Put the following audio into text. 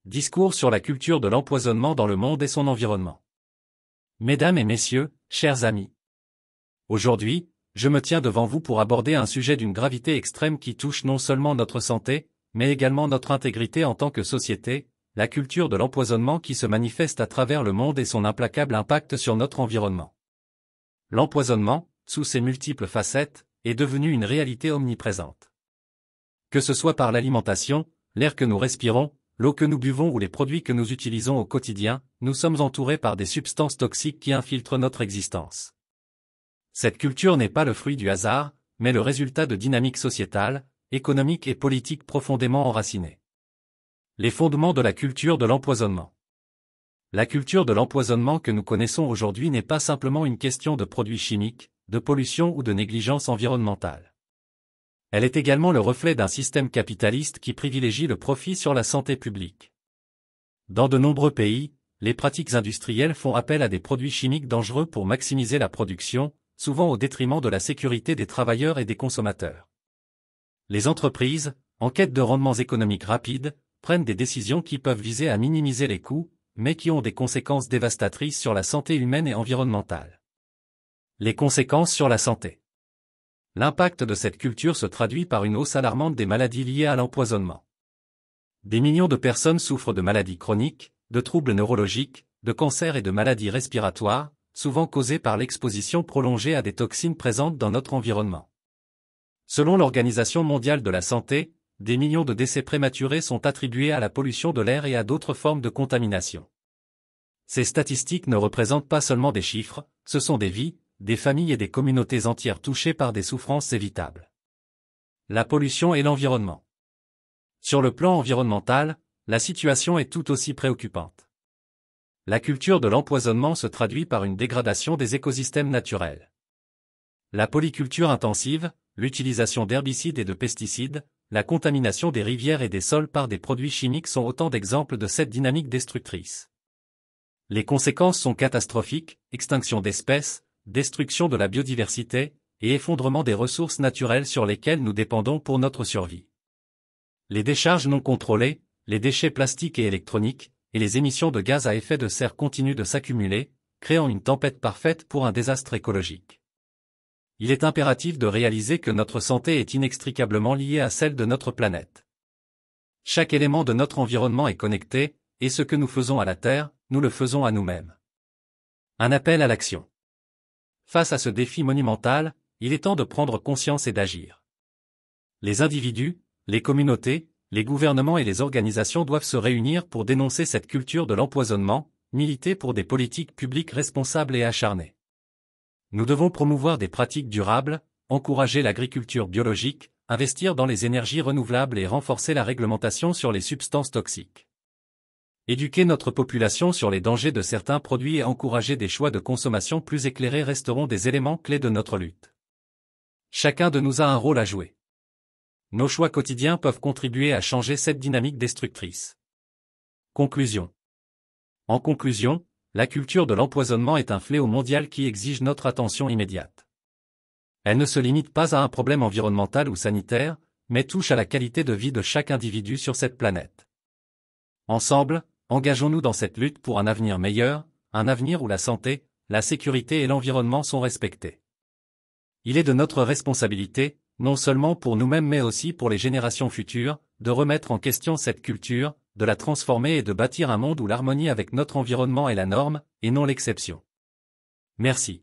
Discours sur la culture de l'empoisonnement dans le monde et son environnement. Mesdames et messieurs, chers amis. Aujourd'hui, je me tiens devant vous pour aborder un sujet d'une gravité extrême qui touche non seulement notre santé, mais également notre intégrité en tant que société, la culture de l'empoisonnement qui se manifeste à travers le monde et son implacable impact sur notre environnement. L'empoisonnement, sous ses multiples facettes, est devenu une réalité omniprésente. Que ce soit par l'alimentation, l'air que nous respirons, l'eau que nous buvons ou les produits que nous utilisons au quotidien, nous sommes entourés par des substances toxiques qui infiltrent notre existence. Cette culture n'est pas le fruit du hasard, mais le résultat de dynamiques sociétales, économiques et politiques profondément enracinées. Les fondements de la culture de l'empoisonnement. La culture de l'empoisonnement que nous connaissons aujourd'hui n'est pas simplement une question de produits chimiques, de pollution ou de négligence environnementale. Elle est également le reflet d'un système capitaliste qui privilégie le profit sur la santé publique. Dans de nombreux pays, les pratiques industrielles font appel à des produits chimiques dangereux pour maximiser la production, souvent au détriment de la sécurité des travailleurs et des consommateurs. Les entreprises, en quête de rendements économiques rapides, prennent des décisions qui peuvent viser à minimiser les coûts, mais qui ont des conséquences dévastatrices sur la santé humaine et environnementale. Les conséquences sur la santé. L'impact de cette culture se traduit par une hausse alarmante des maladies liées à l'empoisonnement. Des millions de personnes souffrent de maladies chroniques, de troubles neurologiques, de cancers et de maladies respiratoires, souvent causées par l'exposition prolongée à des toxines présentes dans notre environnement. Selon l'Organisation mondiale de la santé, des millions de décès prématurés sont attribués à la pollution de l'air et à d'autres formes de contamination. Ces statistiques ne représentent pas seulement des chiffres, ce sont des vies, des familles et des communautés entières touchées par des souffrances évitables. La pollution et l'environnement. Sur le plan environnemental, la situation est tout aussi préoccupante. La culture de l'empoisonnement se traduit par une dégradation des écosystèmes naturels. La polyculture intensive, l'utilisation d'herbicides et de pesticides, la contamination des rivières et des sols par des produits chimiques sont autant d'exemples de cette dynamique destructrice. Les conséquences sont catastrophiques, extinction d'espèces, destruction de la biodiversité, et effondrement des ressources naturelles sur lesquelles nous dépendons pour notre survie. Les décharges non contrôlées, les déchets plastiques et électroniques, et les émissions de gaz à effet de serre continuent de s'accumuler, créant une tempête parfaite pour un désastre écologique. Il est impératif de réaliser que notre santé est inextricablement liée à celle de notre planète. Chaque élément de notre environnement est connecté, et ce que nous faisons à la Terre, nous le faisons à nous-mêmes. Un appel à l'action. Face à ce défi monumental, il est temps de prendre conscience et d'agir. Les individus, les communautés, les gouvernements et les organisations doivent se réunir pour dénoncer cette culture de l'empoisonnement, militer pour des politiques publiques responsables et acharnées. Nous devons promouvoir des pratiques durables, encourager l'agriculture biologique, investir dans les énergies renouvelables et renforcer la réglementation sur les substances toxiques. Éduquer notre population sur les dangers de certains produits et encourager des choix de consommation plus éclairés resteront des éléments clés de notre lutte. Chacun de nous a un rôle à jouer. Nos choix quotidiens peuvent contribuer à changer cette dynamique destructrice. Conclusion. En conclusion, la culture de l'empoisonnement est un fléau mondial qui exige notre attention immédiate. Elle ne se limite pas à un problème environnemental ou sanitaire, mais touche à la qualité de vie de chaque individu sur cette planète. Ensemble, engageons-nous dans cette lutte pour un avenir meilleur, un avenir où la santé, la sécurité et l'environnement sont respectés. Il est de notre responsabilité, non seulement pour nous-mêmes mais aussi pour les générations futures, de remettre en question cette culture, de la transformer et de bâtir un monde où l'harmonie avec notre environnement est la norme, et non l'exception. Merci.